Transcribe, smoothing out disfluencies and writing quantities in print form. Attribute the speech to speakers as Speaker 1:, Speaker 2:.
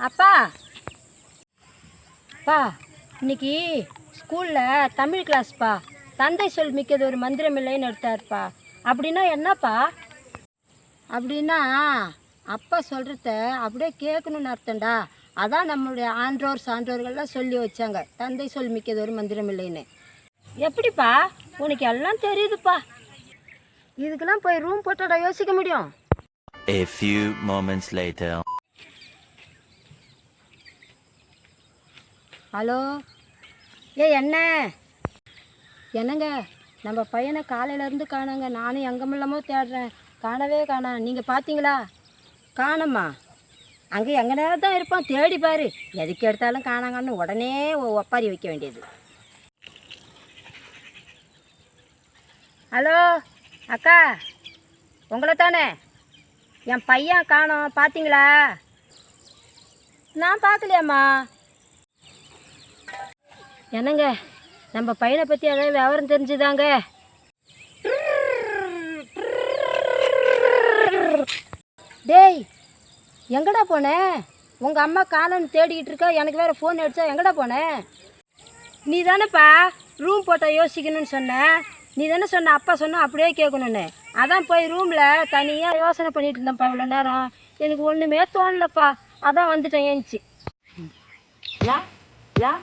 Speaker 1: அப்பா பா இன்னைக்கு ஸ்கூலில் தமிழ் கிளாஸ்ப்பா. தந்தை சொல் மிக்கது ஒரு மந்திரமில்லைன்னு எடுத்தாருப்பா. அப்படின்னா என்னப்பா? அப்படின்னா அப்பா சொல்கிறத அப்படியே கேட்கணுன்னு அர்த்தம்டா. அதான் நம்மளுடைய ஆன்றோர் சான்றோர்கள்லாம் சொல்லி வச்சாங்க, தந்தை சொல் மிக்கது ஒரு மந்திரமில்லைன்னு. எப்படிப்பா உனக்கு எல்லாம் தெரியுதுப்பா? இதுக்கெல்லாம் போய் ரூம் போட்டோட யோசிக்க முடியும்?
Speaker 2: A few moments later.
Speaker 1: Hello, என்ன என்னங்க, நம்ம பையனை காலையிலேருந்து காணோங்க. நானும் எங்கமில்லாமோ தேடுறேன், காணவே காணோம். நீங்கள் பார்த்தீங்களா? காணோம்மா? அங்கே எங்கே நேரம் தான் இருப்பான், தேடி பாரு. எதுக்கு எடுத்தாலும் காணாங்கன்னு உடனே ஒப்பாரி வைக்க வேண்டியது. ஹலோ அக்கா, உங்களை தானே? என் பையன் காணோம், பார்த்தீங்களா? நான் பார்க்கலையாம்மா. என்னங்க, நம்ம பையனை பற்றி ஏதாவது விவரம் தெரிஞ்சுதாங்க? டேய், எங்கடா போனேன்? உங்கள் அம்மா காணோன்னு தேடிக்கிட்டு இருக்கா, எனக்கு வேறு ஃபோன் அடித்தா. எங்கடா போனேன்? நீ தானேப்பா ரூம் போட்டால் யோசிக்கணும்னு சொன்ன. நீ தானே சொன்ன அப்பா சொன்னால் அப்படியே கேட்கணுன்னு. அதான் போய் ரூமில் தனியாக யோசனை பண்ணிட்டு இருந்தேன்ப்பா இவ்வளோ நேரம். எனக்கு ஒன்றுமே தோணலப்பா, அதான் வந்துட்டேன் ஏஞ்சி. யா யா